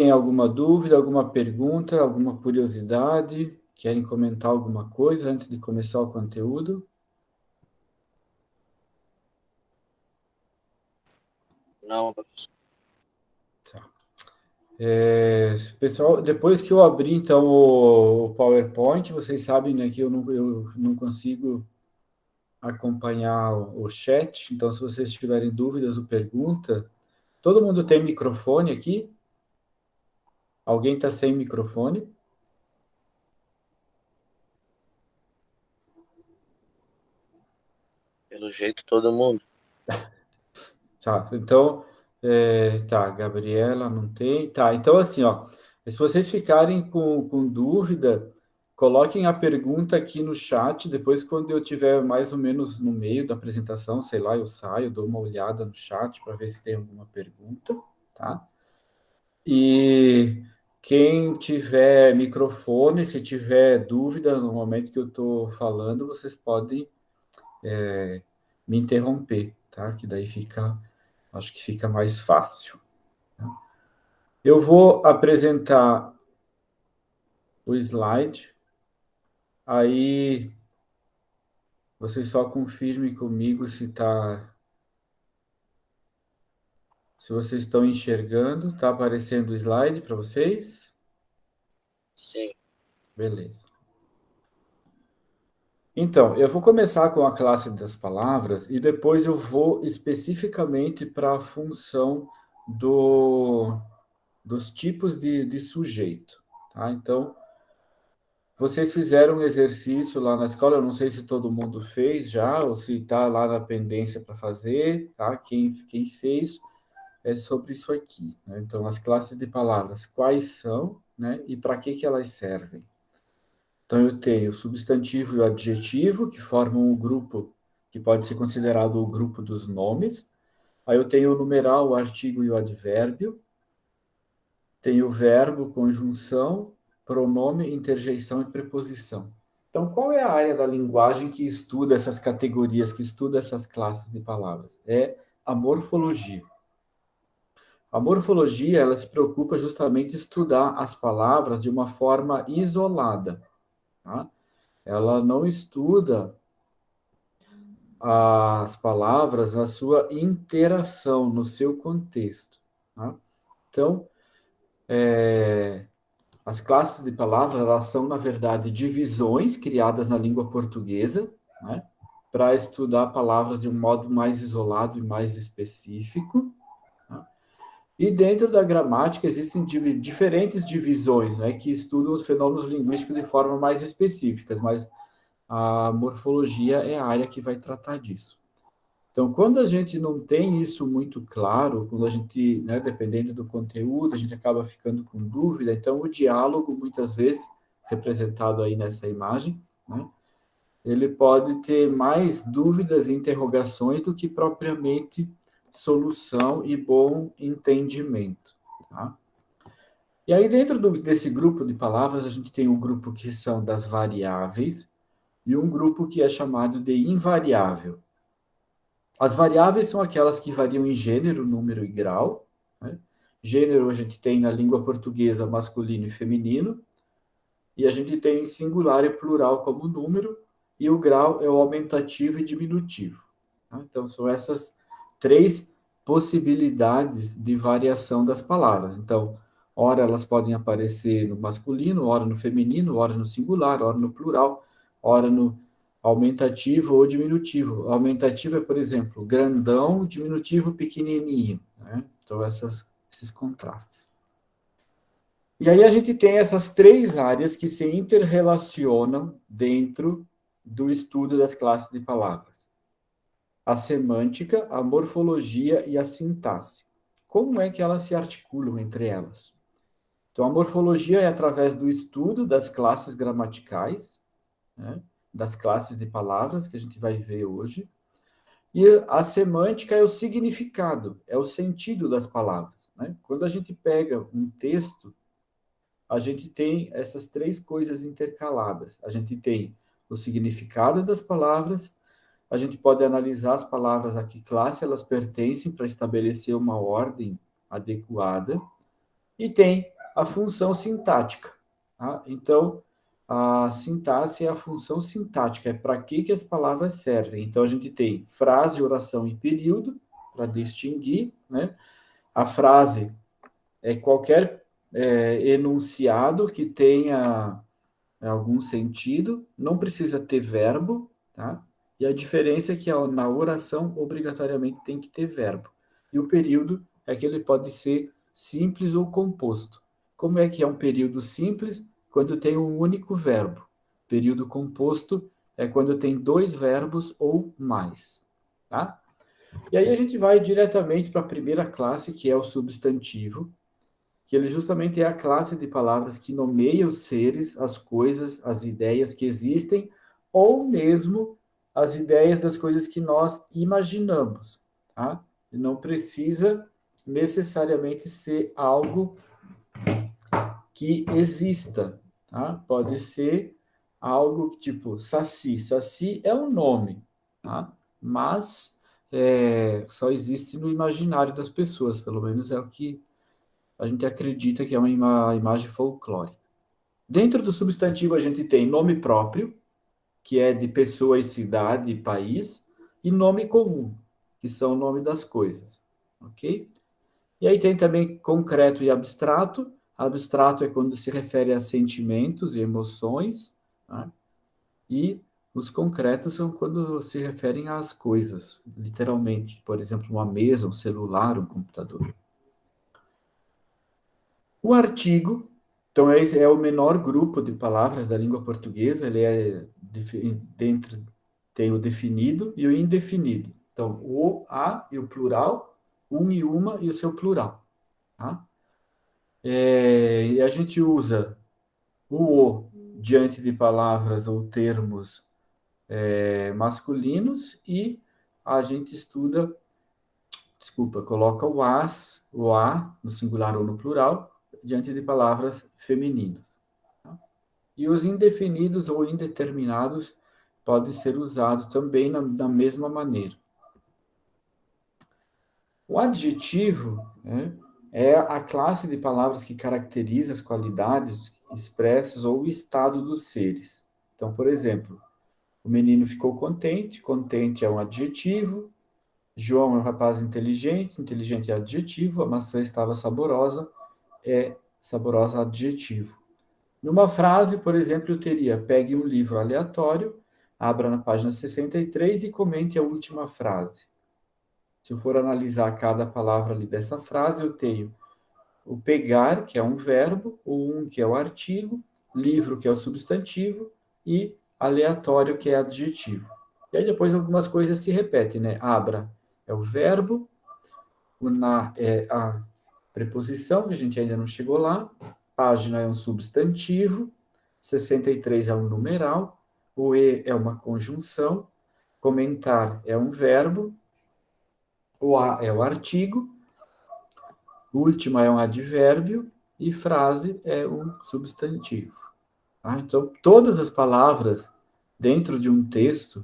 Tem alguma dúvida, alguma pergunta, alguma curiosidade? Querem comentar alguma coisa antes de começar o conteúdo? Não, professor. Tá. Pessoal, depois que eu abrir, então, o PowerPoint, vocês sabem, né, que eu não consigo acompanhar o chat, então, se vocês tiverem dúvidas ou pergunta, todo mundo tem microfone aqui? Alguém está sem microfone? Pelo jeito, todo mundo. Tá, então, tá, Gabriela não tem. Tá, então assim, ó, se vocês ficarem com dúvida, coloquem a pergunta aqui no chat, depois quando eu tiver mais ou menos no meio da apresentação, sei lá, eu saio, dou uma olhada no chat para ver se tem alguma pergunta, tá? E quem tiver microfone, se tiver dúvida no momento que eu estou falando, vocês podem me interromper, tá? Que daí acho que fica mais fácil. Eu vou apresentar o slide, aí vocês só confirmem comigo se vocês estão enxergando, está aparecendo o slide para vocês? Sim. Beleza. Então, eu vou começar com a classe das palavras e depois eu vou especificamente para a função dos tipos de sujeito, tá? Então, vocês fizeram um exercício lá na escola, eu não sei se todo mundo fez já, ou se está lá na pendência para fazer, tá? Quem fez é sobre isso aqui, né? Então, as classes de palavras, quais são, né? E para que elas servem? Então, eu tenho o substantivo e o adjetivo, que formam um grupo que pode ser considerado o grupo dos nomes. Aí eu tenho o numeral, o artigo e o advérbio. Tenho o verbo, conjunção, pronome, interjeição e preposição. Então, qual é a área da linguagem que estuda essas categorias, que estuda essas classes de palavras? É a morfologia. A morfologia, ela se preocupa justamente em estudar as palavras de uma forma isolada, tá? Ela não estuda as palavras na sua interação, no seu contexto, tá? Então, as classes de palavras, elas são, na verdade, divisões criadas na língua portuguesa, né, para estudar palavras de um modo mais isolado e mais específico. Tá? E dentro da gramática existem diferentes divisões, né, que estudam os fenômenos linguísticos de forma mais específicas, mas a morfologia é a área que vai tratar disso. Então, quando a gente não tem isso muito claro, quando a gente, né, dependendo do conteúdo, a gente acaba ficando com dúvida, então o diálogo, muitas vezes, representado aí nessa imagem, né, ele pode ter mais dúvidas e interrogações do que propriamente solução e bom entendimento. Tá? E aí, dentro desse grupo de palavras, a gente tem um grupo que são das variáveis e um grupo que é chamado de invariável. As variáveis são aquelas que variam em gênero, número e grau. Né? Gênero a gente tem na língua portuguesa masculino e feminino, e a gente tem singular e plural como número, e o grau é o aumentativo e diminutivo. Tá? Então, são essas três possibilidades de variação das palavras. Então, ora elas podem aparecer no masculino, ora no feminino, ora no singular, ora no plural, ora no aumentativo ou diminutivo. O aumentativo é, por exemplo, grandão, diminutivo, pequenininho. Né? Então, esses contrastes. E aí a gente tem essas três áreas que se interrelacionam dentro do estudo das classes de palavras: a semântica, a morfologia e a sintaxe. Como é que elas se articulam entre elas? Então, a morfologia é através do estudo das classes gramaticais, né, das classes de palavras, que a gente vai ver hoje. E a semântica é o significado, é o sentido das palavras. Né? Quando a gente pega um texto, a gente tem essas três coisas intercaladas. A gente tem o significado das palavras, a gente pode analisar as palavras a que classe elas pertencem para estabelecer uma ordem adequada, E tem a função sintática. Tá? Então, a sintaxe é a função sintática, é para que as palavras servem. Então, a gente tem frase, oração e período, para distinguir, né? A frase é qualquer enunciado que tenha algum sentido, não precisa ter verbo, tá? E a diferença é que na oração, obrigatoriamente, tem que ter verbo. E o período é que ele pode ser simples ou composto. Como é que é um período simples? Quando tem um único verbo. Período composto é quando tem dois verbos ou mais, tá? E aí a gente vai diretamente para a primeira classe, que é o substantivo, que ele justamente é a classe de palavras que nomeia os seres, as coisas, as ideias que existem, ou mesmo as ideias das coisas que nós imaginamos, tá? E não precisa necessariamente ser algo que exista, tá? Pode ser algo tipo saci. Saci é um nome, tá? Mas só existe no imaginário das pessoas, pelo menos é o que a gente acredita que é uma imagem folclórica. Dentro do substantivo, a gente tem nome próprio, que é de pessoa e cidade, país, e nome comum, que são o nome das coisas, ok? E aí tem também concreto e abstrato. Abstrato é quando se refere a sentimentos e emoções, né? E os concretos são quando se referem às coisas, literalmente. Por exemplo, uma mesa, um celular, um computador. O artigo, então, esse é o menor grupo de palavras da língua portuguesa, ele é dentro, tem o definido e o indefinido. Então, o, a e o plural, um e uma e o seu plural. Tá? E a gente usa o diante de palavras ou termos masculinos e a gente estuda, desculpa, coloca o a no singular ou no plural, diante de palavras femininas. Tá? E os indefinidos ou indeterminados podem ser usados também da mesma maneira. O adjetivo, né, é a classe de palavras que caracteriza as qualidades expressas ou o estado dos seres. Então, por exemplo, o menino ficou contente, contente é um adjetivo. João é um rapaz inteligente, inteligente é adjetivo. A maçã estava saborosa, é saborosa adjetivo. Numa frase, por exemplo, eu teria: pegue um livro aleatório, abra na página 63 e comente a última frase. Se eu for analisar cada palavra ali dessa frase, eu tenho o pegar, que é um verbo, o que é o artigo, livro, que é o substantivo, e aleatório, que é adjetivo. E aí depois algumas coisas se repetem, né? Abra é o verbo, o na é a preposição, que a gente ainda não chegou lá, página é um substantivo, 63 é um numeral, o e é uma conjunção, comentar é um verbo, o a é o artigo, última é um advérbio e frase é um substantivo. Tá? Então, todas as palavras dentro de um texto,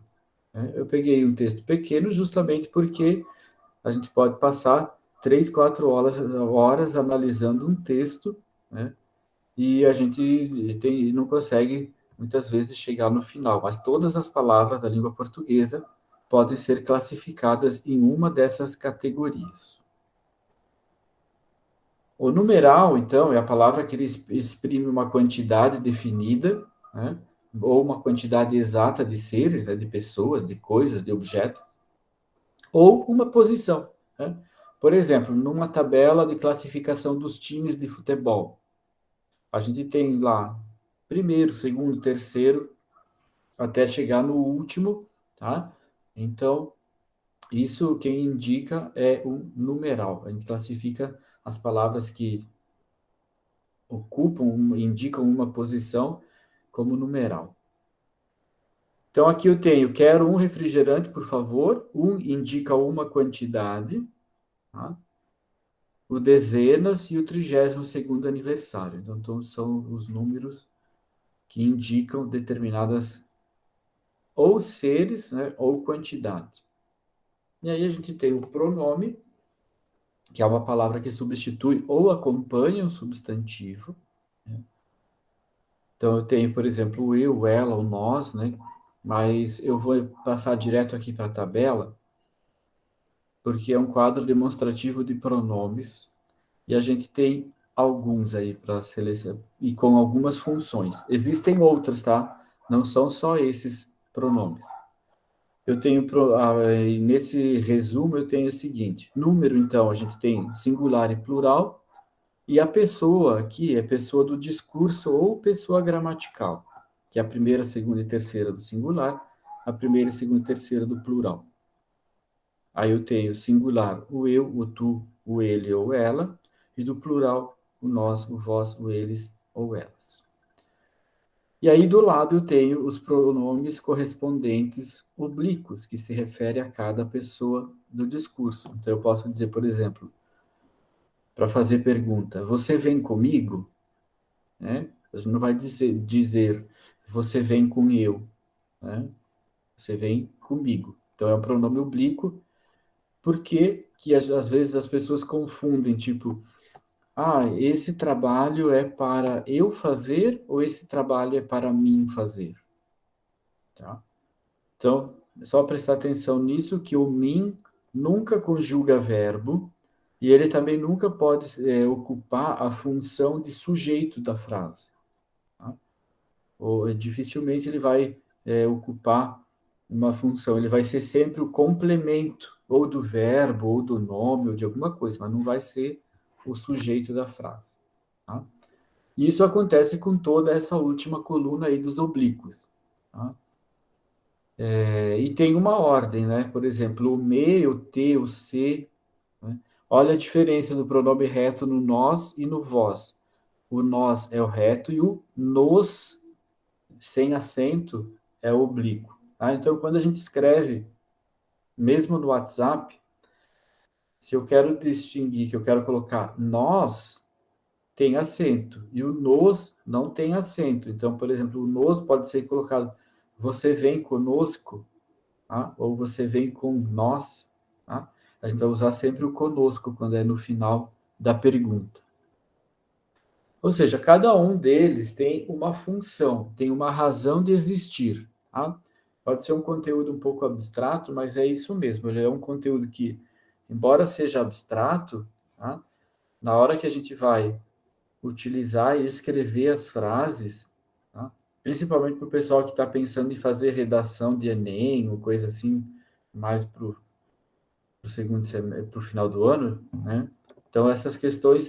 né, eu peguei um texto pequeno justamente porque a gente pode passar 3, 4 horas analisando um texto, né, e a gente não consegue, muitas vezes, chegar no final. Mas todas as palavras da língua portuguesa podem ser classificadas em uma dessas categorias. O numeral, então, é a palavra que ele exprime uma quantidade definida, né? Ou uma quantidade exata de seres, né? De pessoas, de coisas, de objetos, ou uma posição, né? Por exemplo, numa tabela de classificação dos times de futebol, a gente tem lá primeiro, segundo, terceiro, até chegar no último, tá? Então, isso quem indica é o numeral. A gente classifica as palavras que ocupam, indicam uma posição como numeral. Então, aqui eu tenho, quero um refrigerante, por favor. Um indica uma quantidade, tá? O dezenas e o 32º aniversário. Então, são os números que indicam determinadas ou seres, né, ou quantidade. E aí a gente tem o pronome, que é uma palavra que substitui ou acompanha um substantivo, né? Então, eu tenho, por exemplo, o eu, o ela, o nós, né? Mas eu vou passar direto aqui para a tabela, porque é um quadro demonstrativo de pronomes, e a gente tem alguns aí para selecionar, e com algumas funções. Existem outros, tá? Não são só esses pronomes. Eu tenho, nesse resumo, eu tenho o seguinte: número, então, a gente tem singular e plural, e a pessoa aqui é pessoa do discurso ou pessoa gramatical, que é a primeira, segunda e terceira do singular, a primeira, segunda e terceira do plural. Aí eu tenho singular, o eu, o tu, o ele ou ela, e do plural, o nós, o vós, o eles ou elas. E aí do lado eu tenho os pronomes correspondentes oblíquos, que se refere a cada pessoa do discurso. Então eu posso dizer, por exemplo, para fazer pergunta, você vem comigo? Né? A gente não vai dizer você vem com eu, né? Você vem comigo. Então é um pronome oblíquo, porque que às vezes as pessoas confundem, tipo, esse trabalho é para eu fazer ou esse trabalho é para mim fazer, tá? Então, é só prestar atenção nisso, que o mim nunca conjuga verbo e ele também nunca pode ocupar a função de sujeito da frase, tá? Ou dificilmente ele vai ocupar uma função, ele vai ser sempre o complemento ou do verbo, ou do nome, ou de alguma coisa, mas não vai ser o sujeito da frase, tá? E isso acontece com toda essa última coluna aí dos oblíquos, tá? E tem uma ordem, né? Por exemplo, o me, o te, o se, né? Olha a diferença do pronome reto no nós e no vós. O nós é o reto e o nos, sem acento, é o oblíquo, tá? Então, quando a gente escreve, mesmo no WhatsApp, se eu quero distinguir, que eu quero colocar nós, tem acento, e o nos não tem acento. Então, por exemplo, o nos pode ser colocado, você vem conosco, tá? Ou você vem com nós, tá? A gente vai usar sempre o conosco quando é no final da pergunta. Ou seja, cada um deles tem uma função, tem uma razão de existir, tá? Pode ser um conteúdo um pouco abstrato, mas é isso mesmo. Ele é um conteúdo que, embora seja abstrato, tá? Na hora que a gente vai utilizar e escrever as frases, tá? Principalmente para o pessoal que está pensando em fazer redação de Enem ou coisa assim, mais para o final do ano, né? Então, essas questões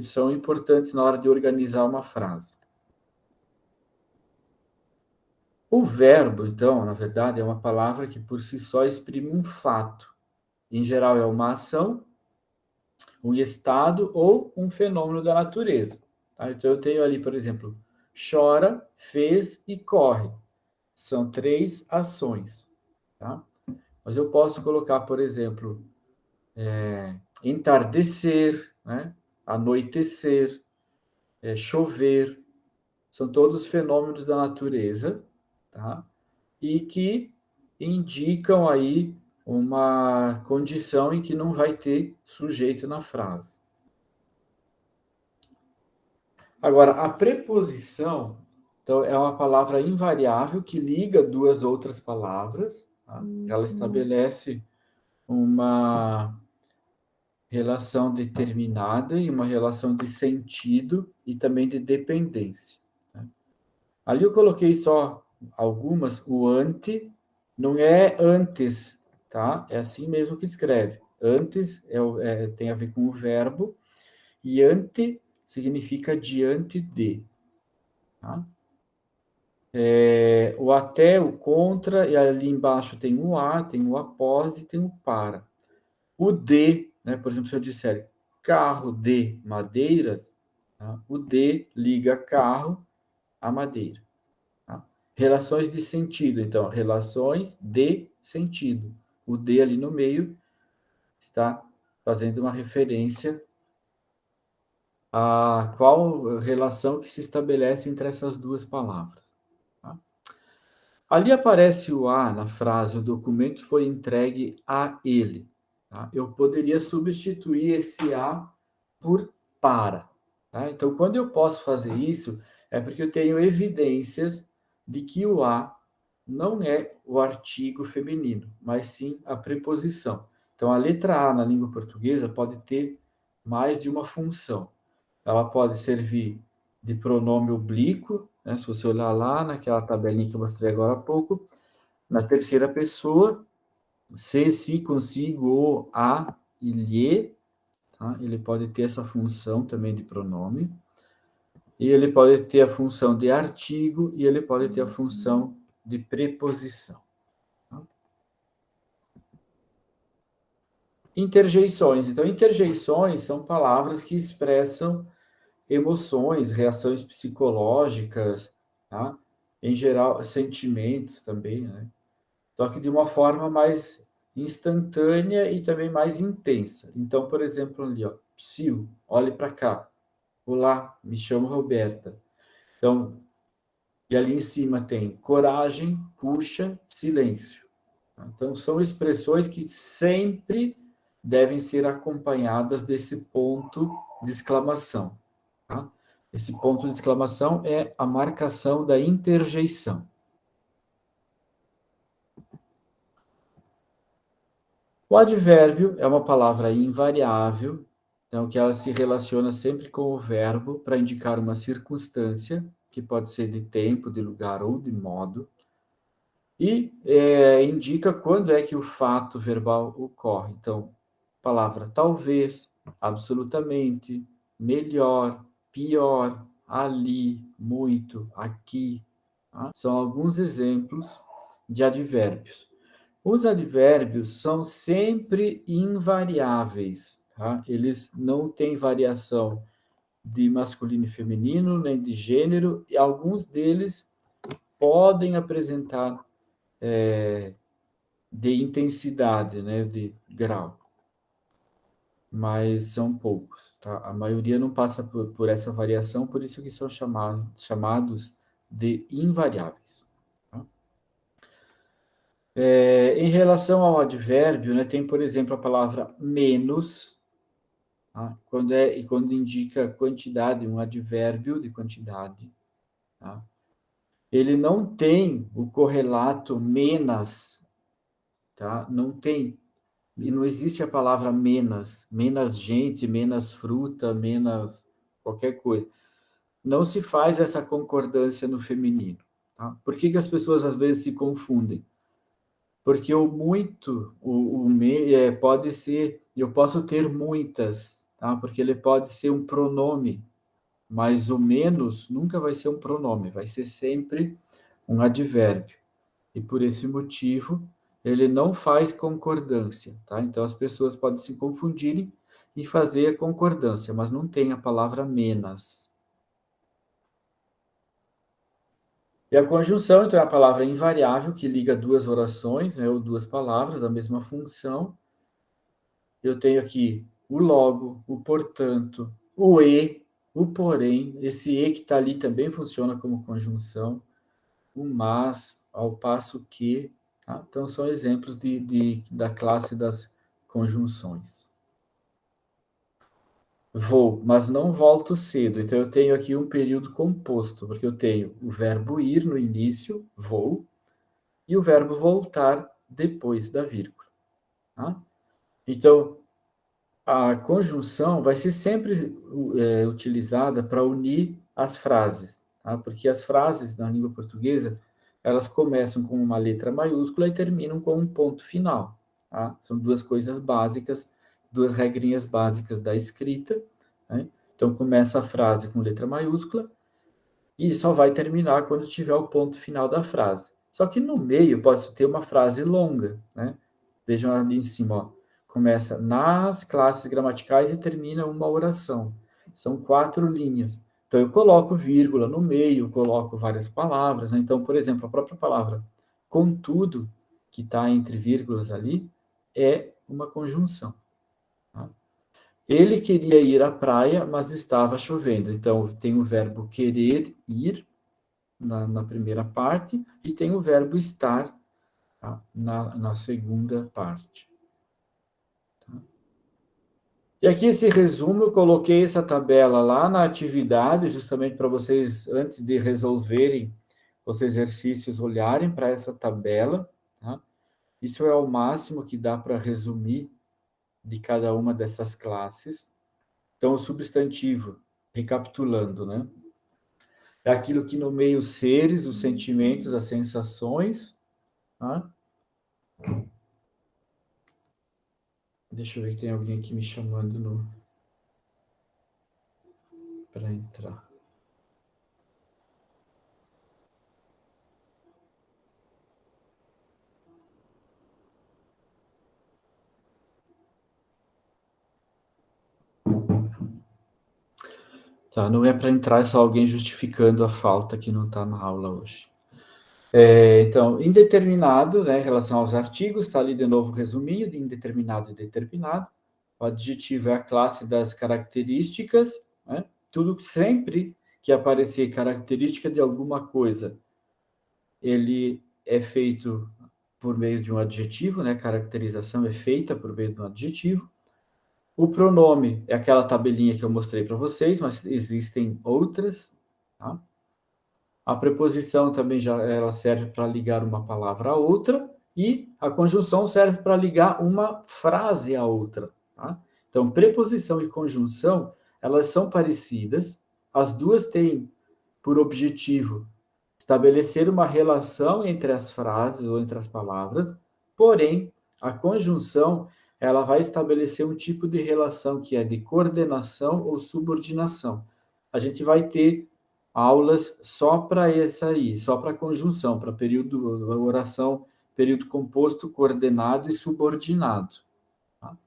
são importantes na hora de organizar uma frase. O verbo, então, na verdade, é uma palavra que por si só exprime um fato. Em geral, é uma ação, um estado ou um fenômeno da natureza, tá? Então, eu tenho ali, por exemplo, chora, fez e corre. São 3 ações, tá? Mas eu posso colocar, por exemplo, entardecer, né? Anoitecer, chover, são todos fenômenos da natureza, tá? E que indicam aí uma condição em que não vai ter sujeito na frase. Agora, a preposição, então, é uma palavra invariável que liga duas outras palavras, tá? Ela estabelece uma relação determinada e uma relação de sentido e também de dependência, né? Ali eu coloquei só algumas, o ante não é antes, tá? É assim mesmo que escreve. Antes tem a ver com o verbo e ante significa diante de, tá? O até, o contra, e ali embaixo tem o a, tem o após e tem o para. O de, né? Por exemplo, se eu disser carro de madeiras, tá? O de liga carro a madeira, tá? Relações de sentido, então, relações de sentido. O de ali no meio está fazendo uma referência a qual relação que se estabelece entre essas duas palavras, tá? Ali aparece o a na frase, o documento foi entregue a ele, tá? Eu poderia substituir esse a por para. Tá? Então, quando eu posso fazer isso, é porque eu tenho evidências de que o a não é o artigo feminino, mas sim a preposição. Então, a letra a na língua portuguesa pode ter mais de uma função. Ela pode servir de pronome oblíquo, né? Se você olhar lá naquela tabelinha que eu mostrei agora há pouco, na terceira pessoa, se, si, consigo, o, a e lhe, tá? Ele pode ter essa função também de pronome, e ele pode ter a função de artigo, e ele pode ter a função de preposição. Tá? Interjeições. Então, interjeições são palavras que expressam emoções, reações psicológicas, tá? Em geral, sentimentos também, né? Só que de uma forma mais instantânea e também mais intensa. Então, por exemplo, ali, ó, psiu, olhe para cá. Olá, me chamo Roberta. Então, e ali em cima tem coragem, puxa, silêncio. Então, são expressões que sempre devem ser acompanhadas desse ponto de exclamação. Tá? Esse ponto de exclamação é a marcação da interjeição. O advérbio é uma palavra invariável, então que ela se relaciona sempre com o verbo para indicar uma circunstância, que pode ser de tempo, de lugar ou de modo, e indica quando é que o fato verbal ocorre. Então, palavra talvez, absolutamente, melhor, pior, ali, muito, aqui. Tá? São alguns exemplos de advérbios. Os advérbios são sempre invariáveis, tá? Eles não têm variação de masculino e feminino, nem de gênero, e alguns deles podem apresentar de intensidade, né, de grau, mas são poucos, tá? A maioria não passa por essa variação, por isso que são chamados de invariáveis. Em relação ao advérbio, né, tem, por exemplo, a palavra menos, tá? Quando indica quantidade, um advérbio de quantidade. Tá? Ele não tem o correlato menos, tá? Não tem, e não existe a palavra menos gente, menos fruta, menos qualquer coisa. Não se faz essa concordância no feminino. Tá? Por que as pessoas às vezes se confundem? Porque o muito, pode ser, eu posso ter muitas, tá? Porque ele pode ser um pronome, mas o menos nunca vai ser um pronome, vai ser sempre um advérbio. E por esse motivo, ele não faz concordância, tá? Então as pessoas podem se confundirem e fazer a concordância, mas não tem a palavra menos. E a conjunção, então, é a palavra invariável que liga duas orações, né, ou duas palavras da mesma função. Eu tenho aqui o logo, o portanto, o e, o porém. Esse e que está ali também funciona como conjunção. O mas, ao passo que. Tá? Então, são exemplos da classe das conjunções. Vou, mas não volto cedo. Então, eu tenho aqui um período composto, porque eu tenho o verbo ir no início, vou, e o verbo voltar depois da vírgula. Tá? Então, a conjunção vai ser sempre utilizada para unir as frases, tá? Porque as frases na língua portuguesa, elas começam com uma letra maiúscula e terminam com um ponto final. Tá? São duas coisas básicas, duas regrinhas básicas da escrita. Né? Então, começa a frase com letra maiúscula e só vai terminar quando tiver o ponto final da frase. Só que no meio pode ter uma frase longa, né? Vejam ali em cima, ó. Começa nas classes gramaticais e termina uma oração. São 4 linhas. Então, eu coloco vírgula no meio, coloco várias palavras. Né? Então, por exemplo, a própria palavra contudo, que está entre vírgulas ali, é uma conjunção. Tá? Ele queria ir à praia, mas estava chovendo. Então, tem o verbo querer ir na primeira parte e tem o verbo estar, tá? na segunda parte. Tá? E aqui esse resumo, eu coloquei essa tabela lá na atividade, justamente para vocês, antes de resolverem os exercícios, olharem para essa tabela. Tá? Isso é o máximo que dá para resumir de cada uma dessas classes. Então, o substantivo, recapitulando, né? É aquilo que nomeia os seres, os sentimentos, as sensações. Tá? Deixa eu ver que tem alguém aqui me chamando para entrar. Tá, não é para entrar, é só alguém justificando a falta que não está na aula hoje. Então, indeterminado, né, em relação aos artigos, está ali de novo o resuminho de indeterminado e determinado. O adjetivo é a classe das características, né? Tudo sempre que aparecer característica de alguma coisa, ele é feito por meio de um adjetivo, né? Caracterização é feita por meio de um adjetivo. O pronome é aquela tabelinha que eu mostrei para vocês, mas existem outras, tá? A preposição também já ela serve para ligar uma palavra a outra e a conjunção serve para ligar uma frase a outra, tá? Então, preposição e conjunção, elas são parecidas, as duas têm por objetivo estabelecer uma relação entre as frases ou entre as palavras, porém, a conjunção, ela vai estabelecer um tipo de relação que é de coordenação ou subordinação. A gente vai ter aulas só para essa aí, só para conjunção, para período, oração, período composto, coordenado e subordinado. Tá?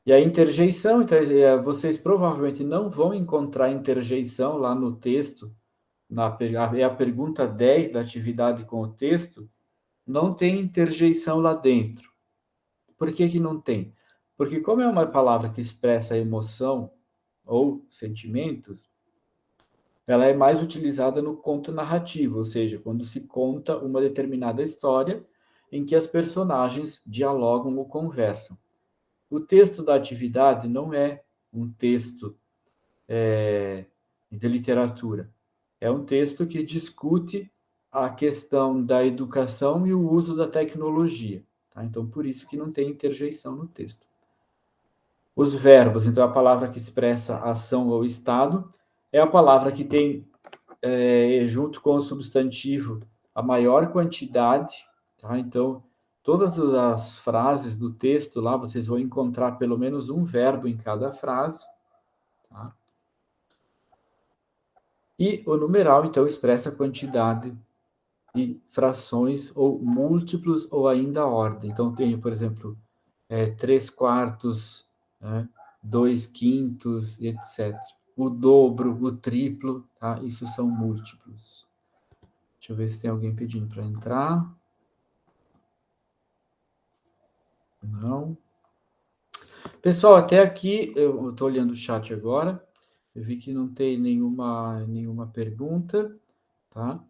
E a interjeição, então, vocês provavelmente não vão encontrar interjeição lá no texto, é a pergunta 10 da atividade com o texto, não tem interjeição lá dentro. Por que que não tem? Porque como é uma palavra que expressa emoção ou sentimentos, ela é mais utilizada no conto narrativo, ou seja, quando se conta uma determinada história em que as personagens dialogam ou conversam. O texto da atividade não é um texto de literatura. É um texto que discute a questão da educação e o uso da tecnologia. Tá? Então, por isso que não tem interjeição no texto. Os verbos, então, a palavra que expressa ação ou estado, é a palavra que tem, junto com o substantivo, a maior quantidade. Tá? Então, todas as frases do texto lá, vocês vão encontrar pelo menos um verbo em cada frase. Tá? E o numeral, então, expressa a quantidade e frações ou múltiplos ou ainda ordem. Então, tenho, por exemplo, 3 quartos, né, 2 quintos, etc. O dobro, o triplo, tá? Isso são múltiplos. Deixa eu ver se tem alguém pedindo para entrar. Não. Pessoal, até aqui, eu estou olhando o chat agora, eu vi que não tem nenhuma pergunta, tá?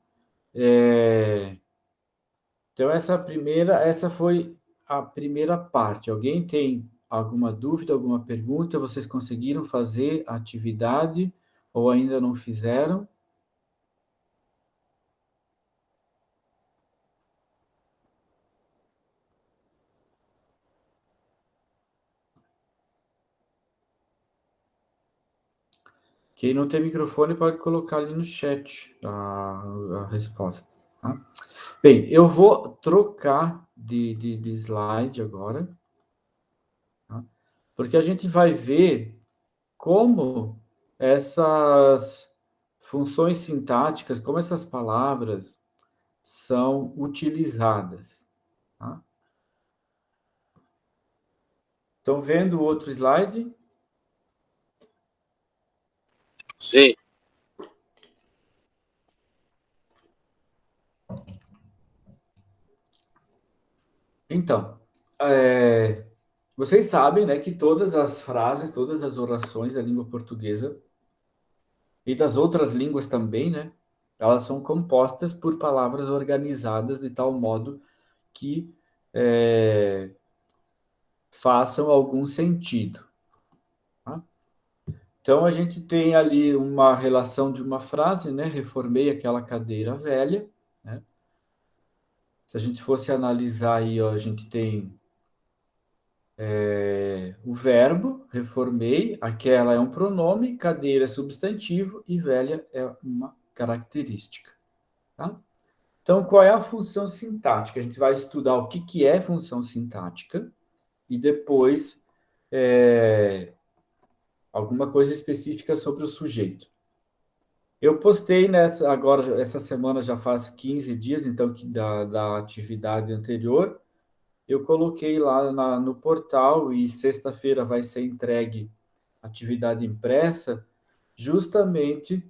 Então, essa foi a primeira parte. Alguém tem alguma dúvida, alguma pergunta? Vocês conseguiram fazer a atividade ou ainda não fizeram? Quem não tem microfone pode colocar ali no chat a resposta. Tá? Bem, eu vou trocar de slide agora, tá? Porque a gente vai ver como essas funções sintáticas, como essas palavras são utilizadas. Tá? Estão vendo o outro slide? Sim. Então, vocês sabem, né, que todas as frases, todas as orações da língua portuguesa e das outras línguas também, né, elas são compostas por palavras organizadas de tal modo que façam algum sentido. Tá? Então, a gente tem ali uma relação de uma frase, né? Reformei aquela cadeira velha, né? Se a gente fosse analisar aí, ó, a gente tem o verbo, reformei, aquela é um pronome, cadeira é substantivo e velha é uma característica. Tá? Então, qual é a função sintática? A gente vai estudar o que é função sintática e depois alguma coisa específica sobre o sujeito. Eu postei agora, essa semana já faz 15 dias, então, da atividade anterior, eu coloquei lá no portal e sexta-feira vai ser entregue atividade impressa, justamente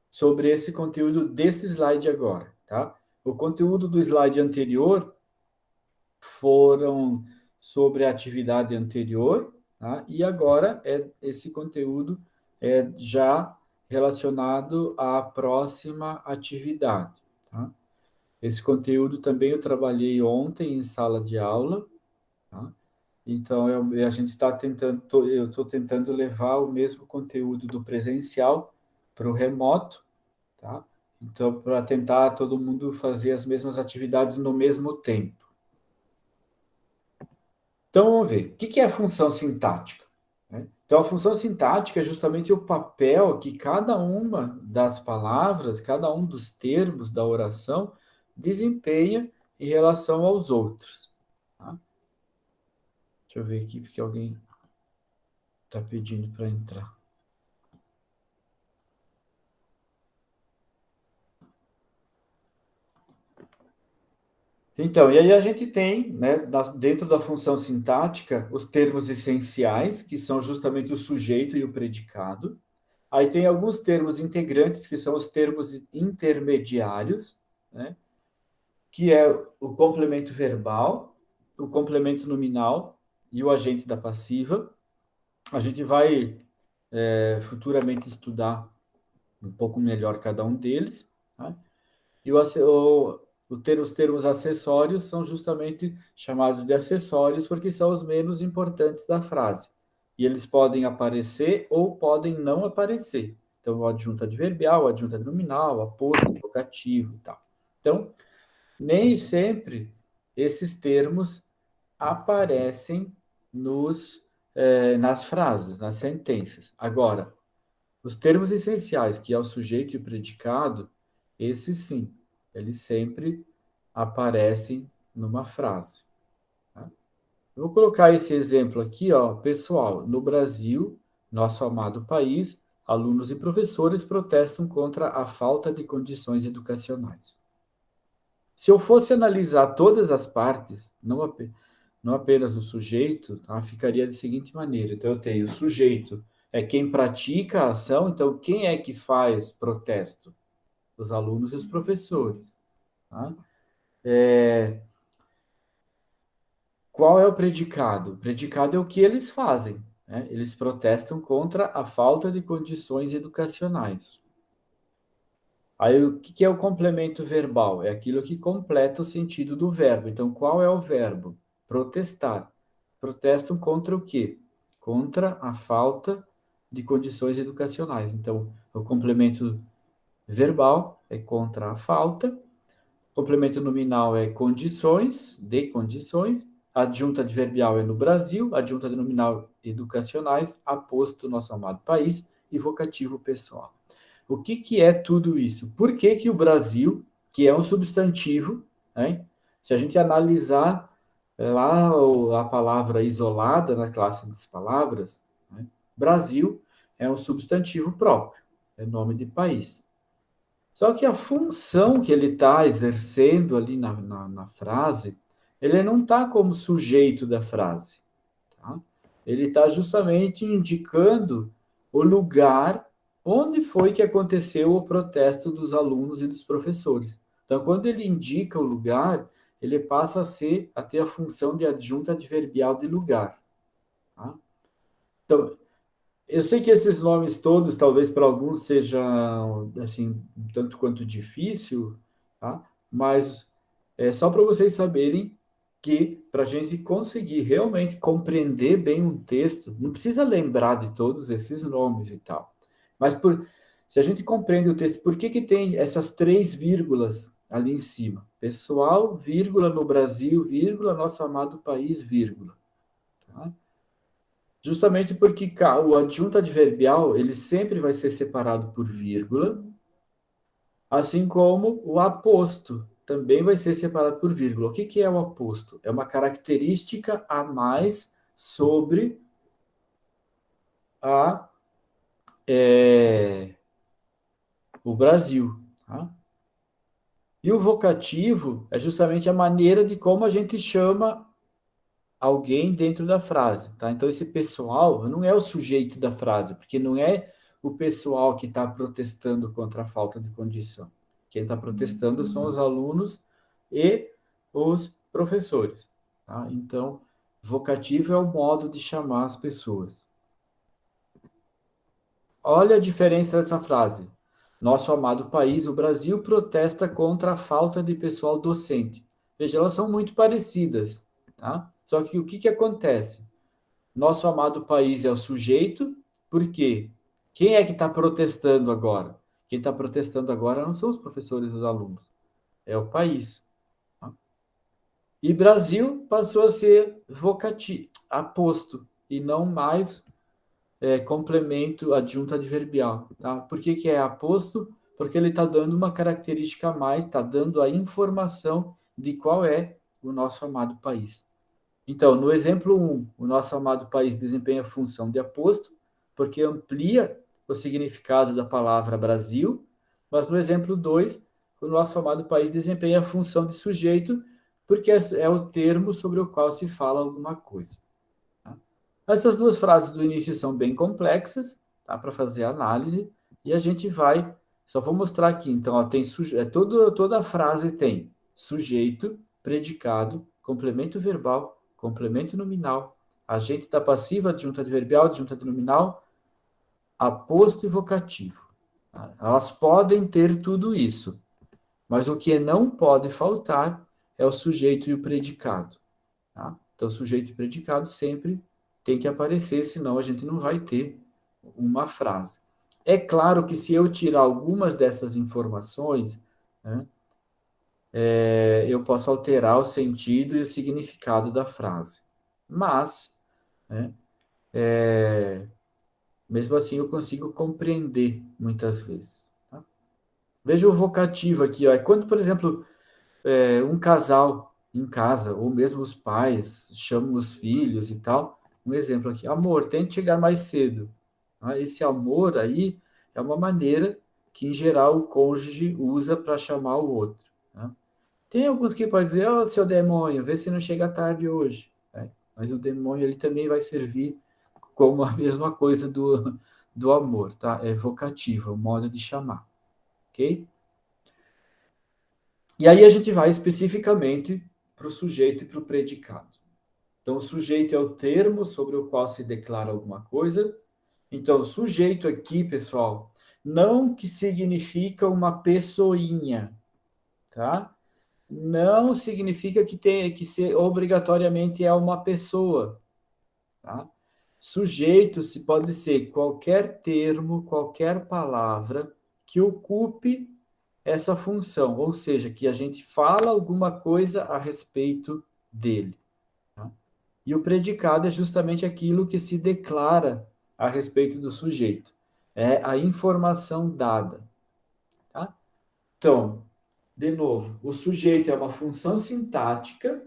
sobre esse conteúdo desse slide agora, tá? O conteúdo do slide anterior foram sobre a atividade anterior, tá? E agora esse conteúdo é já relacionado à próxima atividade, tá? Esse conteúdo também eu trabalhei ontem em sala de aula, tá? Então a gente está tentando, eu estou tentando levar o mesmo conteúdo do presencial para o remoto, tá? Então, para tentar todo mundo fazer as mesmas atividades no mesmo tempo. Então, vamos ver. O que é a função sintática? Então, a função sintática é justamente o papel que cada uma das palavras, cada um dos termos da oração desempenha em relação aos outros. Tá? Deixa eu ver aqui, porque alguém está pedindo para entrar. Então, e aí a gente tem, né, dentro da função sintática, os termos essenciais, que são justamente o sujeito e o predicado. Aí tem alguns termos integrantes, que são os termos intermediários, né, que é o complemento verbal, o complemento nominal e o agente da passiva. A gente vai futuramente estudar um pouco melhor cada um deles, tá? E os termos acessórios são justamente chamados de acessórios porque são os menos importantes da frase. E eles podem aparecer ou podem não aparecer. Então, o adjunto adverbial, o adjunto nominal, aposto, vocativo e tal. Então, nem sempre esses termos aparecem nas frases, nas sentenças. Agora, os termos essenciais, que é o sujeito e o predicado, esses sim, eles sempre aparecem numa frase. Tá? Eu vou colocar esse exemplo aqui, ó, pessoal. No Brasil, nosso amado país, alunos e professores protestam contra a falta de condições educacionais. Se eu fosse analisar todas as partes, não apenas o sujeito, tá? Ficaria da seguinte maneira. Então, eu tenho o sujeito, é quem pratica a ação, então quem é que faz protesto? Os alunos e os professores. Tá? Qual é o predicado? O predicado é o que eles fazem. Né? Eles protestam contra a falta de condições educacionais. Aí, o que é o complemento verbal? É aquilo que completa o sentido do verbo. Então, qual é o verbo? Protestar. Protestam contra o quê? Contra a falta de condições educacionais. Então, o complemento verbal é contra a falta, complemento nominal é condições, de condições, adjunta adverbial é no Brasil, adjunta nominal educacionais, aposto nosso amado país e vocativo pessoal. O que é tudo isso? Por que o Brasil, que é um substantivo, né? Se a gente analisar lá a palavra isolada na classe das palavras, né? Brasil é um substantivo próprio, é nome de país. Só que a função que ele está exercendo ali na frase, ele não está como sujeito da frase. Tá? Ele está justamente indicando o lugar onde foi que aconteceu o protesto dos alunos e dos professores. Então, quando ele indica o lugar, ele passa a ter a função de adjunto adverbial de lugar. Tá? Então, eu sei que esses nomes todos, talvez para alguns sejam assim, um tanto quanto difícil, tá? Mas é só para vocês saberem que, para a gente conseguir realmente compreender bem um texto, não precisa lembrar de todos esses nomes e tal. Mas se a gente compreende o texto, por que tem essas 3 vírgulas ali em cima? Pessoal, vírgula, no Brasil, vírgula, nosso amado país, vírgula. Tá? Justamente porque o adjunto adverbial, ele sempre vai ser separado por vírgula, assim como o aposto também vai ser separado por vírgula. O que é o aposto? É uma característica a mais sobre o Brasil. Tá? E o vocativo é justamente a maneira de como a gente chama alguém dentro da frase. Tá? Então, esse pessoal não é o sujeito da frase, porque não é o pessoal que está protestando contra a falta de condição. Quem está protestando são os alunos e os professores. Tá? Então, vocativo é o modo de chamar as pessoas. Olha a diferença dessa frase. Nosso amado país, o Brasil, protesta contra a falta de pessoal docente. Veja, elas são muito parecidas. Tá? Só que o que acontece? Nosso amado país é o sujeito, por quê? Quem é que está protestando agora? Quem está protestando agora não são os professores e os alunos, é o país. Tá? E Brasil passou a ser vocativo, aposto, e não mais complemento adjunto adverbial. Tá? Por que é aposto? Porque ele está dando uma característica a mais, está dando a informação de qual é o nosso amado país. Então, no exemplo 1, o nosso amado país desempenha a função de aposto, porque amplia o significado da palavra Brasil, mas no exemplo 2, o nosso amado país desempenha a função de sujeito, porque é o termo sobre o qual se fala alguma coisa. Tá? Essas duas frases do início são bem complexas, tá, para fazer a análise, e a gente vai, só vou mostrar aqui, então, ó, tem toda a frase tem sujeito, predicado, complemento verbal, complemento nominal, agente da passiva, adjunto adverbial, adjunto nominal, aposto e vocativo. Tá? Elas podem ter tudo isso, mas o que não pode faltar é o sujeito e o predicado. Tá? Então, sujeito e predicado sempre tem que aparecer, senão a gente não vai ter uma frase. É claro que se eu tirar algumas dessas informações, né, eu posso alterar o sentido e o significado da frase. Mas, né, mesmo assim, eu consigo compreender muitas vezes. Tá? Veja o vocativo aqui. Ó. É quando, por exemplo, um casal em casa, ou mesmo os pais chamam os filhos e tal. Um exemplo aqui, amor, tente chegar mais cedo. Tá? Esse amor aí é uma maneira que, em geral, o cônjuge usa para chamar o outro. Tá? Tem alguns que podem dizer, ô, seu demônio, vê se não chega tarde hoje. Né? Mas o demônio ele também vai servir como a mesma coisa do amor, tá? É vocativo, é o modo de chamar, ok? E aí a gente vai especificamente para o sujeito e para o predicado. Então, o sujeito é o termo sobre o qual se declara alguma coisa. Então, sujeito aqui, pessoal, não que significa uma pessoinha, tá? Não significa que tem que ser obrigatoriamente é uma pessoa, tá? Sujeito se pode ser qualquer termo, qualquer palavra que ocupe essa função, ou seja, que a gente fala alguma coisa a respeito dele. Tá? E o predicado é justamente aquilo que se declara a respeito do sujeito. É a informação dada. Tá? Então, de novo, o sujeito é uma função sintática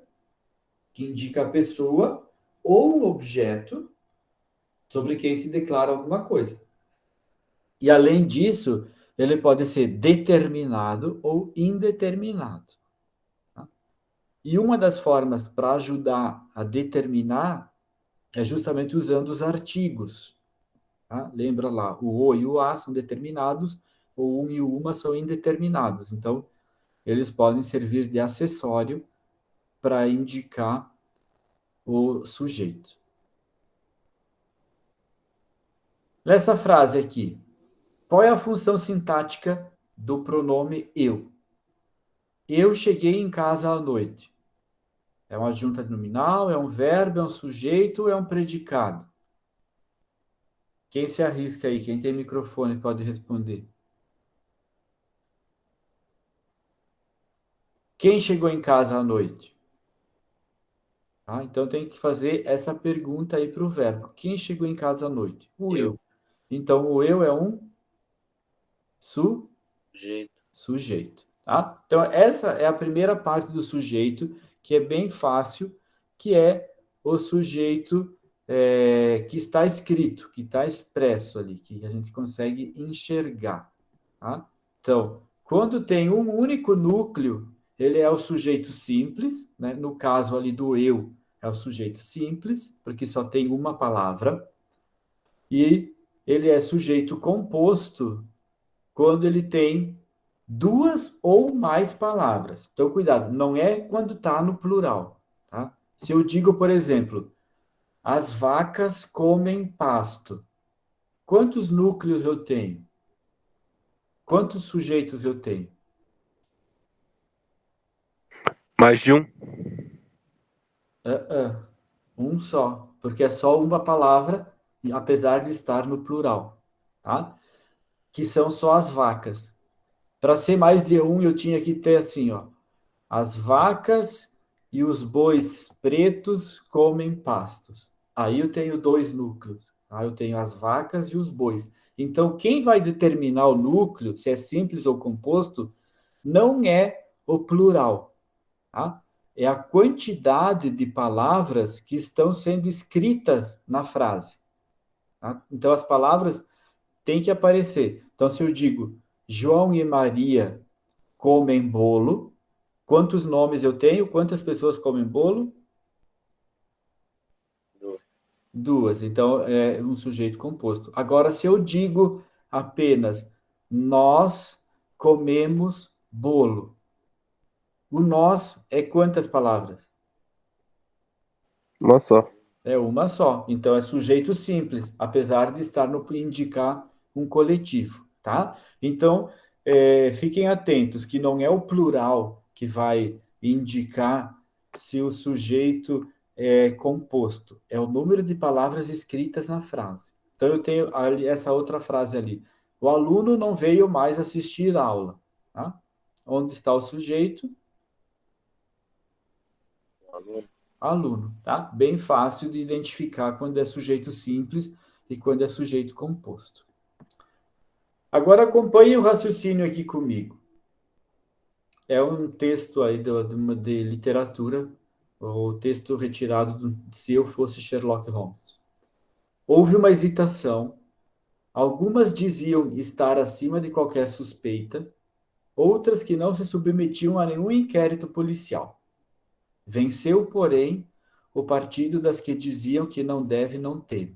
que indica a pessoa ou o objeto sobre quem se declara alguma coisa. E, além disso, ele pode ser determinado ou indeterminado. Tá? E uma das formas para ajudar a determinar é justamente usando os artigos. Tá? Lembra lá, o o e o a são determinados, o um e o uma são indeterminados. Então, eles podem servir de acessório para indicar o sujeito. Nessa frase aqui, qual é a função sintática do pronome eu? Eu cheguei em casa à noite. É uma adjunta nominal, é um verbo, é um sujeito ou é um predicado? Quem se arrisca aí? Quem tem microfone pode responder. Quem chegou em casa à noite? Ah, então tem que fazer essa pergunta aí para o verbo. Quem chegou em casa à noite? O eu. Então, o eu é um Jeito. sujeito. Tá? Então, essa é a primeira parte do sujeito, que é bem fácil, que é o sujeito que está escrito, que está expresso ali, que a gente consegue enxergar. Tá? Então, quando tem um único núcleo, ele é o sujeito simples, né? No caso ali do eu, é o sujeito simples, porque só tem uma palavra, e ele é sujeito composto quando ele tem duas ou mais palavras. Então, cuidado, não é quando está no plural. Tá? Se eu digo, por exemplo, as vacas comem pasto, quantos núcleos eu tenho? Quantos sujeitos eu tenho? Mais de um? Um só, porque é só uma palavra, apesar de estar no plural, tá? Que são só as vacas. Para ser mais de um, eu tinha que ter assim, ó. As vacas e os bois pretos comem pastos. Aí eu tenho dois núcleos. Tá? Eu tenho as vacas e os bois. Então, quem vai determinar o núcleo, se é simples ou composto, não é o plural, tá? É a quantidade de palavras que estão sendo escritas na frase. Tá? Então, as palavras têm que aparecer. Então, se eu digo João e Maria comem bolo, quantos nomes eu tenho? Quantas pessoas comem bolo? Duas. Então, é um sujeito composto. Agora, se eu digo apenas nós comemos bolo, o nós é quantas palavras? Uma só. É uma só. Então, é sujeito simples, apesar de estar no indicar um coletivo, tá? Então, fiquem atentos que não é o plural que vai indicar se o sujeito é composto, é o número de palavras escritas na frase. Então, eu tenho ali, essa outra frase ali. O aluno não veio mais assistir a aula, tá? Onde está o sujeito? Aluno, tá? Bem fácil de identificar quando é sujeito simples e quando é sujeito composto. Agora acompanhe o raciocínio aqui comigo. É um texto aí de literatura, o texto retirado do Se Eu Fosse Sherlock Holmes. Houve uma hesitação. Algumas diziam estar acima de qualquer suspeita, outras que não se submetiam a nenhum inquérito policial. Venceu, porém, o partido das que diziam que não deve não ter.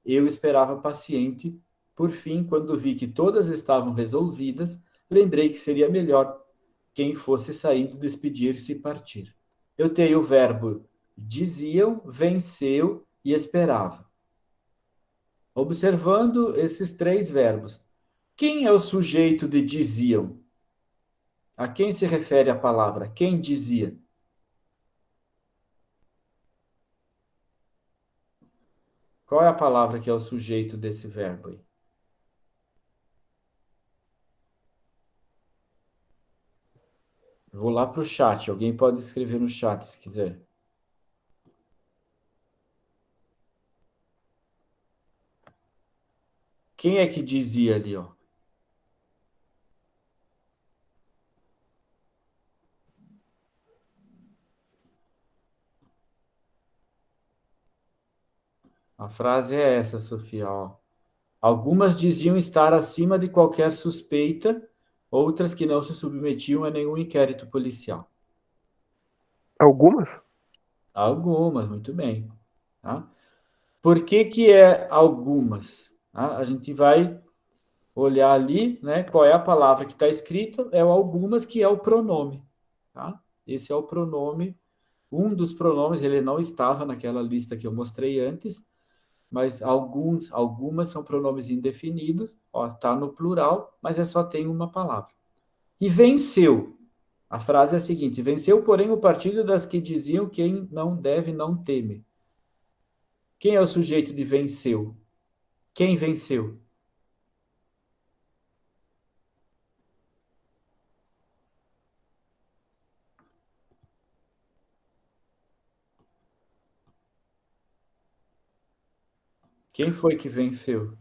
Eu esperava paciente. Por fim, quando vi que todas estavam resolvidas, lembrei que seria melhor quem fosse saindo despedir-se e partir. Eu tenho o verbo diziam, venceu e esperava. Observando esses três verbos, quem é o sujeito de diziam? A quem se refere a palavra? Quem dizia? Qual é a palavra que é o sujeito desse verbo aí? Vou lá para o chat. Alguém pode escrever no chat se quiser. Quem é que dizia ali, ó? A frase é essa, Sofia, ó. Algumas diziam estar acima de qualquer suspeita, outras que não se submetiam a nenhum inquérito policial. Algumas? Algumas, muito bem. Tá? Por que que é algumas? Tá? A gente vai olhar ali, né? Qual é a palavra que está escrita? É o algumas, que é o pronome. Tá? Esse é o pronome. Um dos pronomes, ele não estava naquela lista que eu mostrei antes, mas algumas são pronomes indefinidos, ó, tá no plural, mas só tem uma palavra. E venceu. A frase é a seguinte: venceu, porém, o partido das que diziam quem não deve não teme. Quem é o sujeito de venceu? Quem venceu? Quem foi que venceu?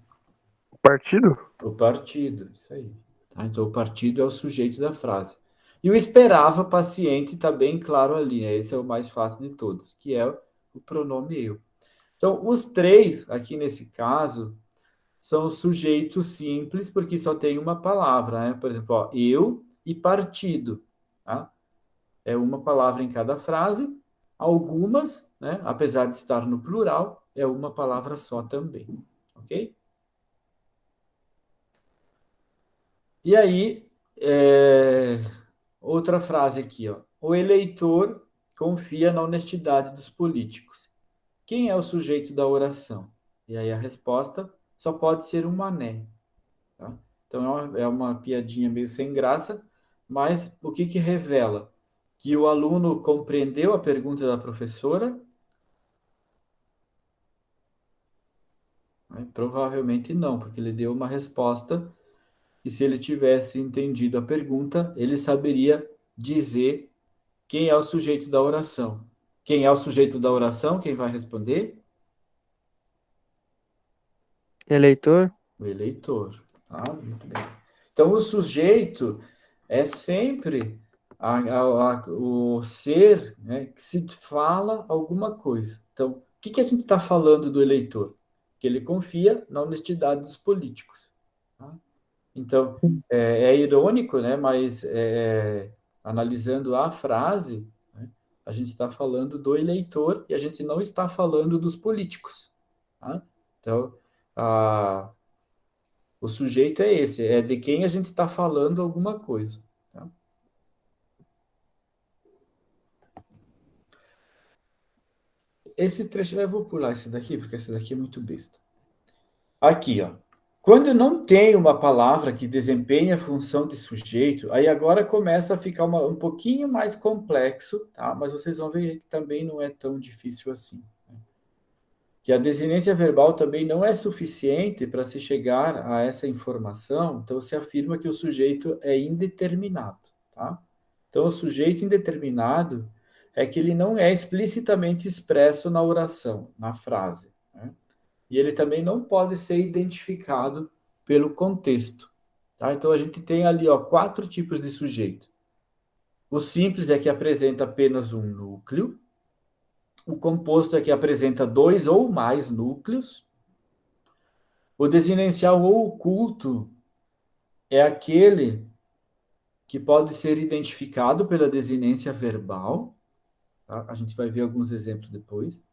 Partido? O partido, isso aí. Tá? Então, o partido é o sujeito da frase. E o esperava paciente está bem claro ali, né? Esse é o mais fácil de todos, que é o pronome eu. Então, os três, aqui nesse caso, são sujeitos simples, porque só tem uma palavra, né? Por exemplo, ó, eu e partido, tá? É uma palavra em cada frase. Algumas, né, apesar de estar no plural, é uma palavra só também, ok? E aí, outra frase aqui, ó. O eleitor confia na honestidade dos políticos. Quem é o sujeito da oração? E aí a resposta só pode ser um mané. Tá? Então é uma piadinha meio sem graça, mas o que revela? Que o aluno compreendeu a pergunta da professora? Né? Provavelmente não, porque ele deu uma resposta e se ele tivesse entendido a pergunta, ele saberia dizer quem é o sujeito da oração. Quem é o sujeito da oração? Quem vai responder? Eleitor? O eleitor. Ah, muito bem. Então, o sujeito é sempre o ser, né, que se fala alguma coisa. Então, o que a gente está falando do eleitor? Que ele confia na honestidade dos políticos. Tá? Então, é irônico, né, mas analisando a frase, né, a gente está falando do eleitor e a gente não está falando dos políticos. Tá? Então, a, o sujeito é esse, é de quem a gente está falando alguma coisa. Tá? Esse trecho eu vou pular esse daqui, porque esse daqui é muito besta. Aqui, ó. Quando não tem uma palavra que desempenha a função de sujeito, aí agora começa a ficar um pouquinho mais complexo, tá? Mas vocês vão ver que também não é tão difícil assim. Né? Que a desinência verbal também não é suficiente para se chegar a essa informação, então se afirma que o sujeito é indeterminado, tá? Então, o sujeito indeterminado é que ele não é explicitamente expresso na oração, na frase, né? E ele também não pode ser identificado pelo contexto. Tá? Então, a gente tem ali ó, 4 tipos de sujeito. O simples é que apresenta apenas um núcleo. O composto é que apresenta 2 ou mais núcleos. O desinencial ou oculto é aquele que pode ser identificado pela desinência verbal. Tá? A gente vai ver alguns exemplos depois.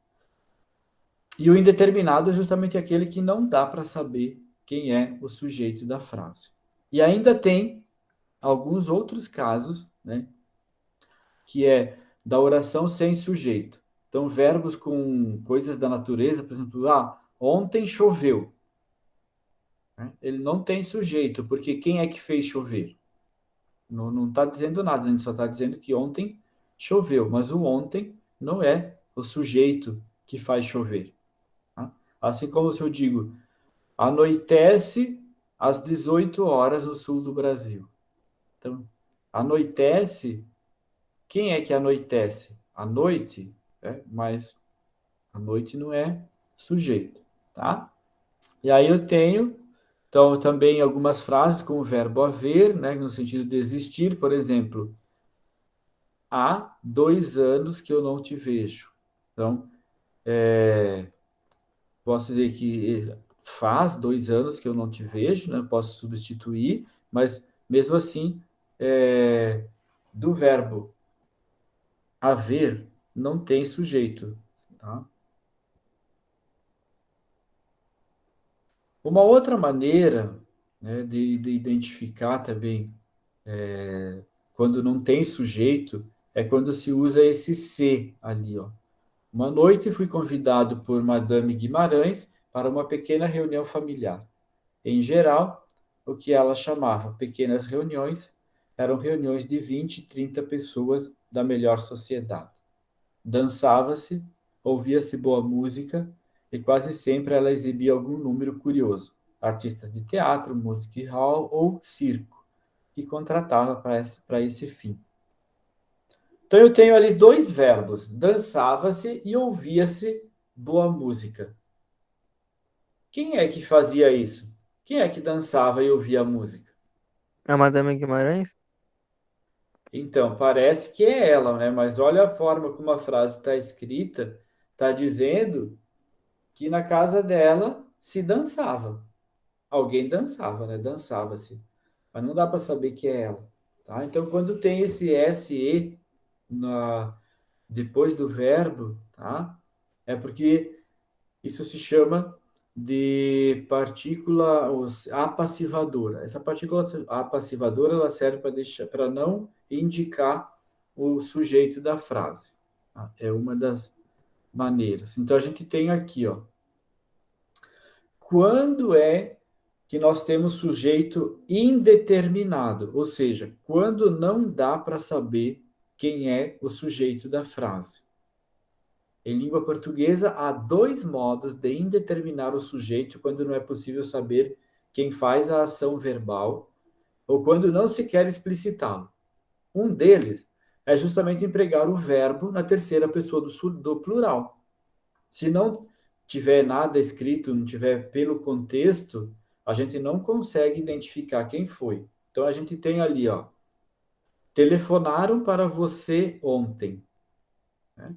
E o indeterminado é justamente aquele que não dá para saber quem é o sujeito da frase. E ainda tem alguns outros casos, né, que é da oração sem sujeito. Então, verbos com coisas da natureza, por exemplo, ontem choveu. Né? Ele não tem sujeito, porque quem é que fez chover? Não está dizendo nada, a gente só está dizendo que ontem choveu, mas o ontem não é o sujeito que faz chover. Tá? Assim como se eu digo, anoitece às 18 horas no sul do Brasil. Então, anoitece, quem é que anoitece? A noite, mas a noite não é sujeito, tá? E aí eu tenho, então, também algumas frases com o verbo haver, né, no sentido de existir, por exemplo, há 2 anos que eu não te vejo. Então, posso dizer que faz 2 anos que eu não te vejo, né? Posso substituir, mas mesmo assim, do verbo haver não tem sujeito. Tá? Uma outra maneira, né, de identificar também quando não tem sujeito é quando se usa esse se ali, ó. Uma noite fui convidado por Madame Guimarães para uma pequena reunião familiar. Em geral, o que ela chamava pequenas reuniões Eram reuniões de 20, 30 pessoas da melhor sociedade. Dançava-se, ouvia-se boa música e quase sempre ela exibia algum número curioso. Artistas de teatro, music hall ou circo, que contratava para esse fim. Então eu tenho ali dois verbos: dançava-se e ouvia-se boa música. Quem é que fazia isso? Quem é que dançava e ouvia música? A Madame Guimarães? Então, parece que é ela, né? Mas olha a forma como a frase está escrita. Está dizendo que na casa dela se dançava. Alguém dançava, né? Dançava-se. Mas não dá para saber que é ela. Tá? Então, quando tem esse SE depois do verbo, tá? É porque isso se chama de partícula apassivadora. Essa partícula apassivadora ela serve para não indicar o sujeito da frase. Tá? É uma das maneiras. Então a gente tem aqui, ó, quando é que nós temos sujeito indeterminado, ou seja, quando não dá para saber quem é o sujeito da frase. Em língua portuguesa, há dois modos de indeterminar o sujeito quando não é possível saber quem faz a ação verbal ou quando não se quer explicitá-lo. Um deles é justamente empregar o verbo na terceira pessoa do plural. Se não tiver nada escrito, não tiver pelo contexto, a gente não consegue identificar quem foi. Então a gente tem ali, ó, telefonaram para você ontem, né?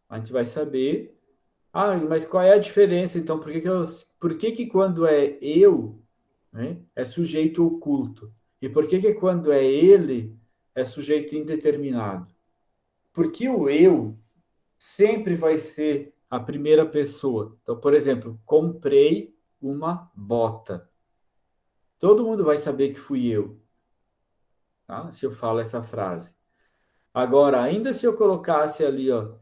A gente vai saber. Ah, mas qual é a diferença, então? Por que que quando é eu, né, é sujeito oculto? E por que que quando é ele, é sujeito indeterminado? Porque o eu sempre vai ser a primeira pessoa. Então, por exemplo, comprei uma bota. Todo mundo vai saber que fui eu, tá? Se eu falo essa frase. Agora, ainda se eu colocasse ali, ó,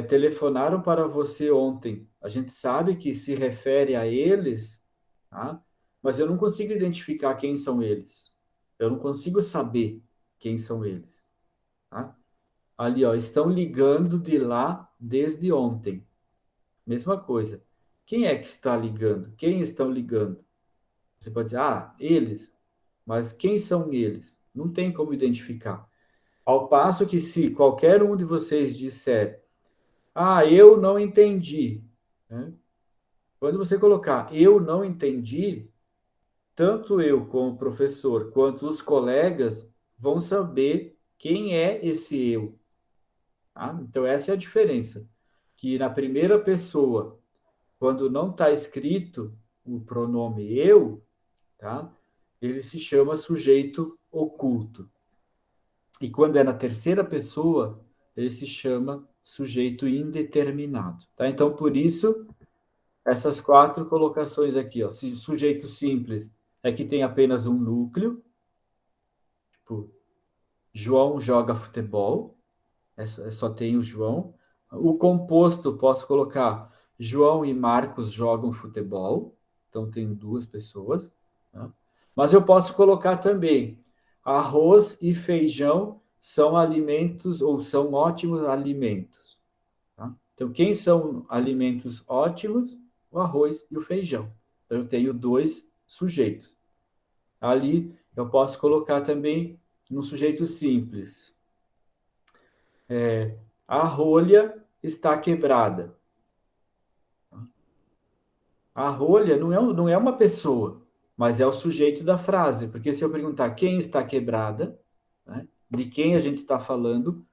telefonaram para você ontem. A gente sabe que se refere a eles, tá? Mas eu não consigo identificar quem são eles. Eu não consigo saber quem são eles, tá? Ali, ó, estão ligando de lá desde ontem. Mesma coisa. Quem é que está ligando? Quem estão ligando? Você pode dizer, ah, eles. Mas quem são eles? Não tem como identificar. Ao passo que se qualquer um de vocês disser, ah, eu não entendi, né? Quando você colocar eu não entendi, tanto eu como o professor, quanto os colegas vão saber quem é esse eu. Tá? Então, essa é a diferença. Que na primeira pessoa, quando não está escrito o pronome eu, tá? Ele se chama sujeito oculto. E quando é na terceira pessoa, ele se chama sujeito indeterminado. Tá? Então, por isso, essas quatro colocações aqui, ó. Sujeito simples é que tem apenas um núcleo, tipo, João joga futebol, só tem o João. O composto, posso colocar João e Marcos jogam futebol, então tem duas pessoas. Tá? Mas eu posso colocar também arroz e feijão são alimentos ou são ótimos alimentos. Tá? Então, quem são alimentos ótimos? O arroz e o feijão. Então, eu tenho dois sujeitos. Ali, eu posso colocar também no sujeito simples. A rolha está quebrada. A rolha não é uma pessoa, mas é o sujeito da frase. Porque se eu perguntar quem está quebrada, né, de quem a gente está falando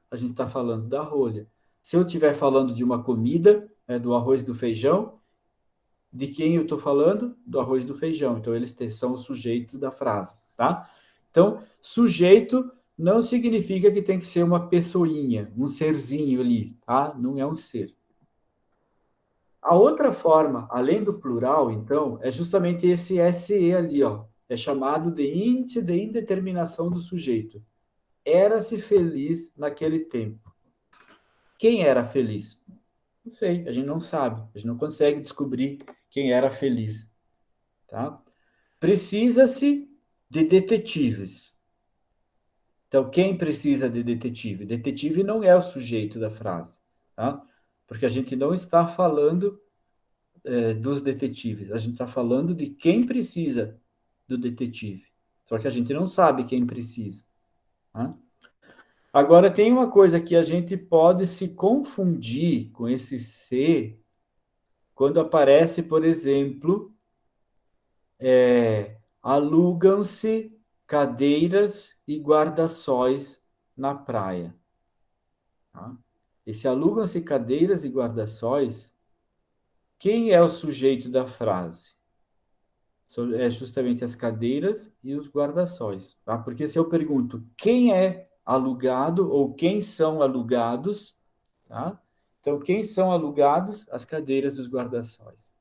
da rolha. Se eu estiver falando de uma comida, do arroz e do feijão, de quem eu estou falando? Do arroz e do feijão. Então, eles são os sujeitos da frase, tá? Então, sujeito não significa que tem que ser uma pessoinha, um serzinho ali, tá? Não é um ser. A outra forma, além do plural, então, é justamente esse SE ali, ó. É chamado de índice de indeterminação do sujeito. Era-se feliz naquele tempo. Quem era feliz? Não sei, a gente não sabe, a gente não consegue descobrir quem era feliz, tá? Precisa-se de detetives. Então, quem precisa de detetive? Detetive não é o sujeito da frase, tá? Porque a gente não está falando dos detetives, a gente está falando de quem precisa do detetive. Só que a gente não sabe quem precisa, tá? Agora, tem uma coisa que a gente pode se confundir com esse se quando aparece, por exemplo, alugam-se cadeiras e guarda-sóis na praia. Tá? Esse alugam-se cadeiras e guarda-sóis, quem é o sujeito da frase? É justamente as cadeiras e os guarda-sóis. Tá? Porque se eu pergunto quem é alugado ou quem são alugados, tá? Então, quem são alugados? As cadeiras e os guarda-sóis.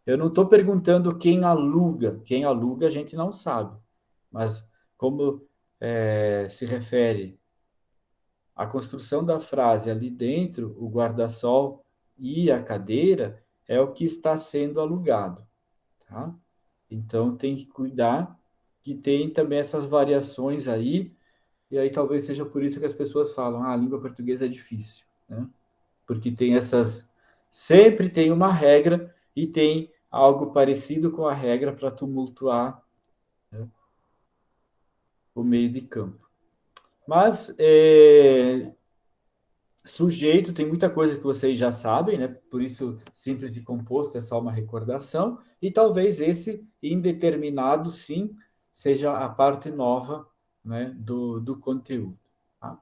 Eu não estou perguntando quem aluga. Quem aluga a gente não sabe. Mas como se refere à construção da frase ali dentro, o guarda-sol e a cadeira é o que está sendo alugado. Tá? Então tem que cuidar que tem também essas variações aí, e aí talvez seja por isso que as pessoas falam, a língua portuguesa é difícil, né? Porque tem essas. Sempre tem uma regra e tem algo parecido com a regra para tumultuar, né, o meio de campo. Mas sujeito tem muita coisa que vocês já sabem, né? Por isso simples e composto é só uma recordação, e talvez esse indeterminado, sim, seja a parte nova, né, do conteúdo. Tá?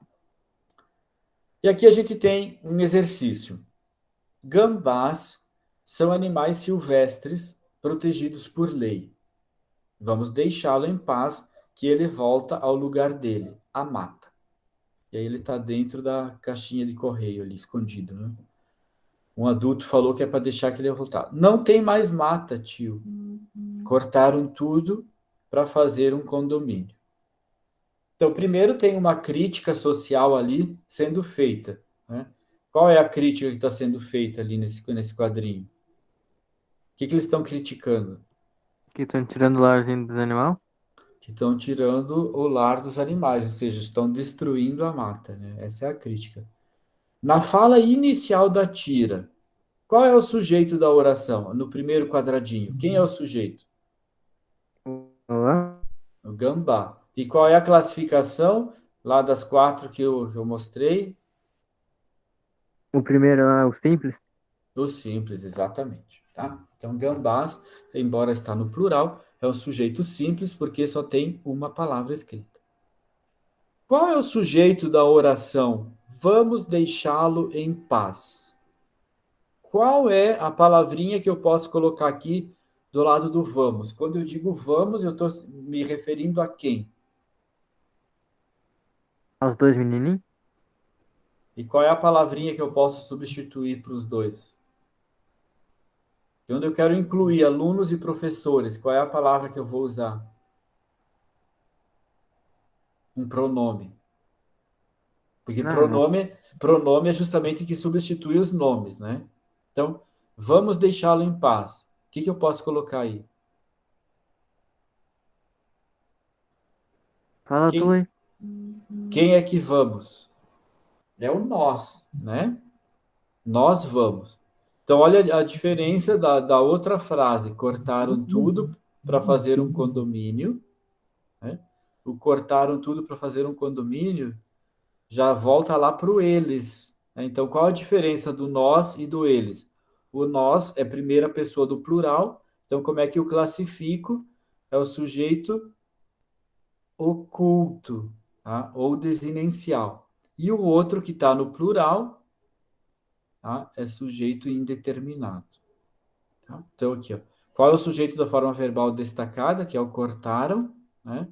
E aqui a gente tem um exercício. Gambás são animais silvestres protegidos por lei. Vamos deixá-lo em paz, que ele volta ao lugar dele, a mata. E aí ele está dentro da caixinha de correio ali, escondido, né? Um adulto falou que é para deixar que ele ia voltar. Não tem mais mata, tio. Cortaram tudo para fazer um condomínio. Então, primeiro tem uma crítica social ali sendo feita, né? Qual é a crítica que está sendo feita ali nesse quadrinho? O que eles estão criticando? Que estão tirando o larzinho dos animais? Que estão tirando o lar dos animais, ou seja, estão destruindo a mata, né? Essa é a crítica. Na fala inicial da tira, qual é o sujeito da oração? No primeiro quadradinho, quem é o sujeito? Olá? O gambá. E qual é a classificação lá das 4 que eu mostrei? O primeiro é o simples? O simples, exatamente. Tá? Então, gambás, embora está no plural, é um sujeito simples porque só tem uma palavra escrita. Qual é o sujeito da oração? Vamos deixá-lo em paz. Qual é a palavrinha que eu posso colocar aqui do lado do vamos? Quando eu digo vamos, eu estou me referindo a quem? Aos dois menininhos? E qual é a palavrinha que eu posso substituir para os dois? Quando eu quero incluir alunos e professores, qual é a palavra que eu vou usar? Um pronome. Porque Não. pronome é justamente que substitui os nomes, né? Então, vamos deixá-lo em paz. O que eu posso colocar aí? Fala tu Quem, aí. quem é que vamos? É o nós, né? Nós vamos. Então, olha a diferença da outra frase. Cortaram tudo para fazer um condomínio, né? O cortaram tudo para fazer um condomínio já volta lá para o eles, né? Então, qual a diferença do nós e do eles? O nós é primeira pessoa do plural, então como é que eu classifico? É o sujeito oculto, tá? Ou desinencial. E o outro que está no plural, tá? É sujeito indeterminado. Tá? Então, aqui, ó. Qual é o sujeito da forma verbal destacada, que é o cortaram, né?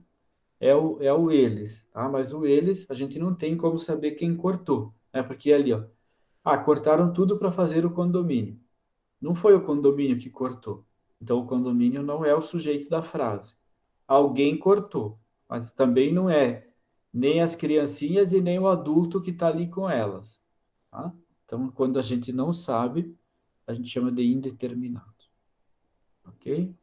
É o eles, tá? Mas o eles, a gente não tem como saber quem cortou, né? Porque ali, ó, cortaram tudo para fazer o condomínio. Não foi o condomínio que cortou. Então, o condomínio não é o sujeito da frase. Alguém cortou, mas também não é nem as criancinhas e nem o adulto que está ali com elas. Tá? Então, quando a gente não sabe, a gente chama de indeterminado. Ok?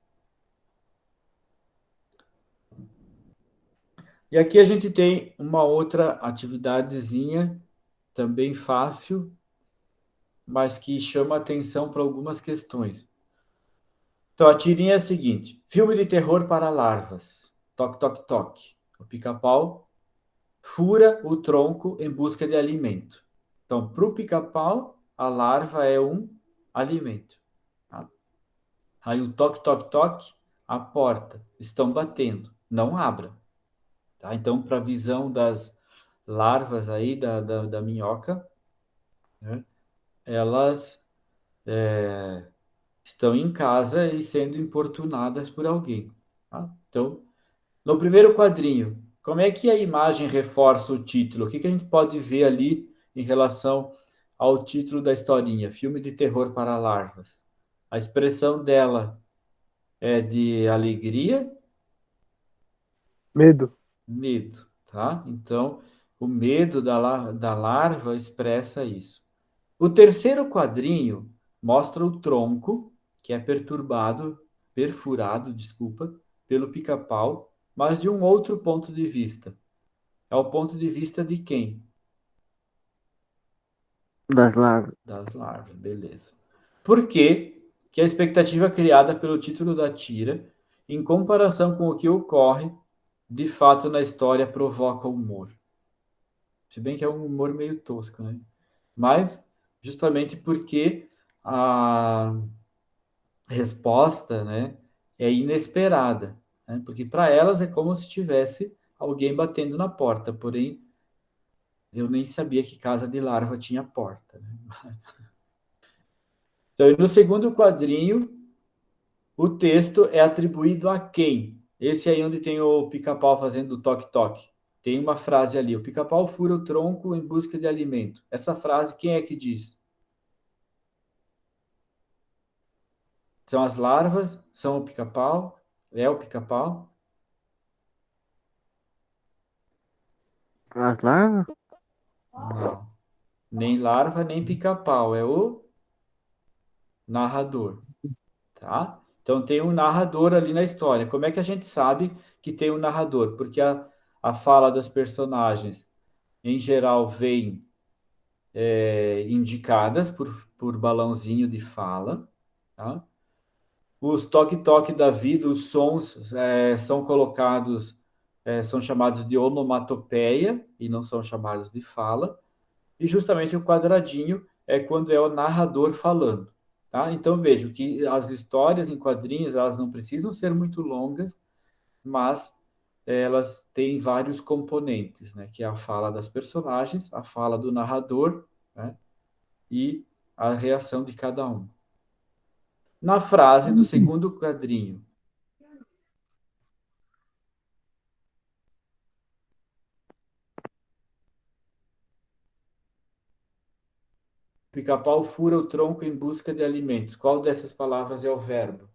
E aqui a gente tem uma outra atividadezinha, também fácil, mas que chama atenção para algumas questões. Então, a tirinha é a seguinte: filme de terror para larvas. Toque, toque, toque. O pica-pau fura o tronco em busca de alimento. Então, para o pica-pau, a larva é um alimento. Tá? Aí o toque, toque, toque, a porta. Estão batendo. Não abra. Tá? Então, para a visão das larvas aí da minhoca, né, elas estão em casa e sendo importunadas por alguém. Tá? Então, no primeiro quadrinho, como é que a imagem reforça o título? O que que a gente pode ver ali em relação ao título da historinha? Filme de terror para larvas. A expressão dela é de alegria, Medo. medo, tá? Então, o medo da larva expressa isso. O terceiro quadrinho mostra o tronco, que é perfurado, desculpa, pelo pica-pau, mas de um outro ponto de vista. É o ponto de vista de quem? Das larvas. Das larvas, beleza. Por que que a expectativa criada pelo título da tira, em comparação com o que ocorre, de fato na história provoca humor? Se bem que é um humor meio tosco, né? Mas justamente porque a resposta, né, é inesperada, né? Porque para elas é como se tivesse alguém batendo na porta, porém eu nem sabia que casa de larva tinha porta, né? Então, no segundo quadrinho, o texto é atribuído a quem? Esse aí onde tem o pica-pau fazendo o toque-toque. Tem uma frase ali: o pica-pau fura o tronco em busca de alimento. Essa frase, quem é que diz? São as larvas? São o pica-pau? É o pica-pau? As larvas? Não. Nem larva, nem pica-pau. É o narrador, tá? Então tem um narrador ali na história. Como é que a gente sabe que tem um narrador? Porque a fala das personagens, em geral, vem indicadas por balãozinho de fala, tá? Os toque-toque da vida, os sons são colocados, são chamados de onomatopeia e não são chamados de fala. E justamente o quadradinho é quando é o narrador falando, tá? Então vejo que as histórias em quadrinhos, elas não precisam ser muito longas, mas elas têm vários componentes, né? Que é a fala das personagens, a fala do narrador, né? E a reação de cada um. Na frase do segundo quadrinho, pica-pau fura o tronco em busca de alimentos. Qual dessas palavras é o verbo?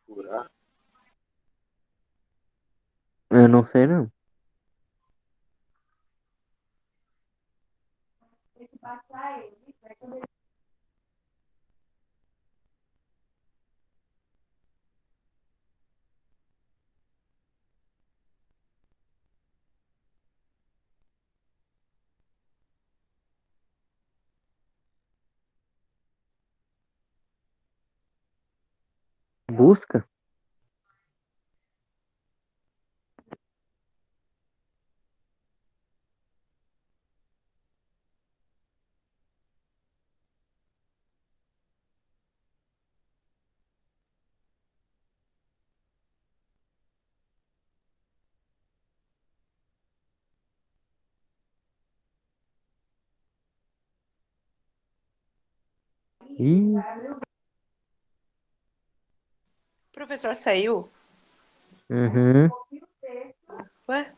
Furar. Eu não sei, não. Busca? Ih, Professor saiu? uhum. Ué?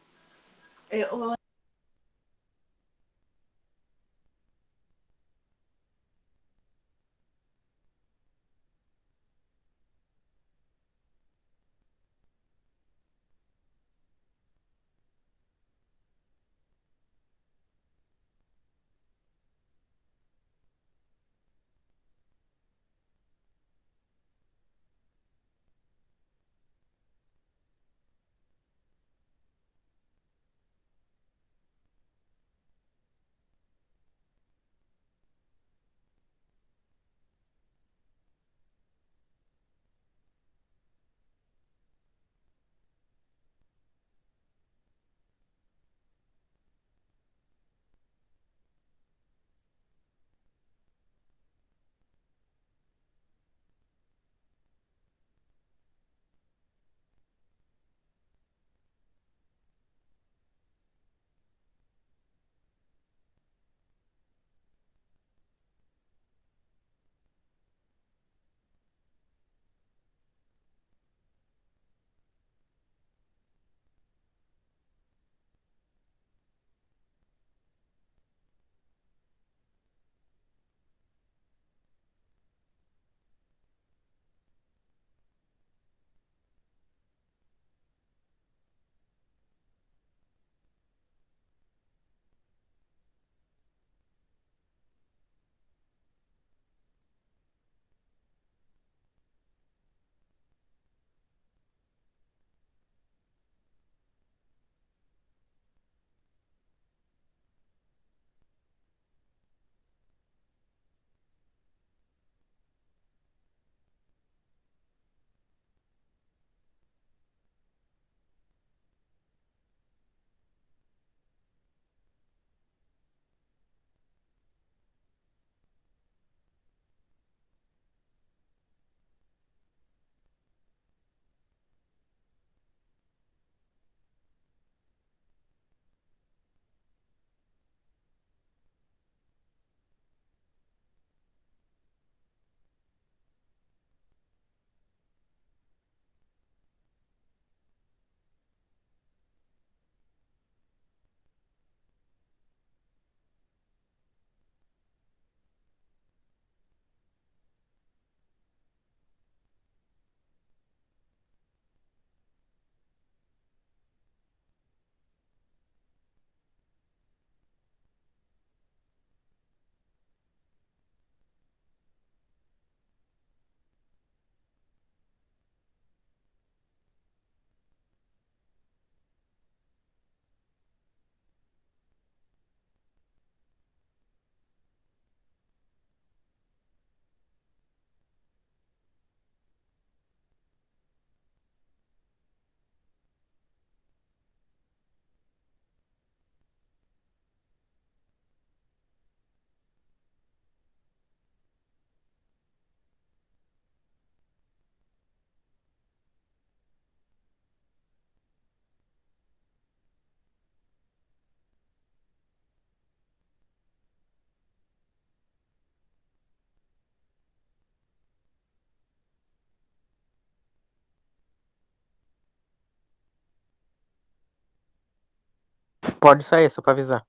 Pode sair, só pra avisar.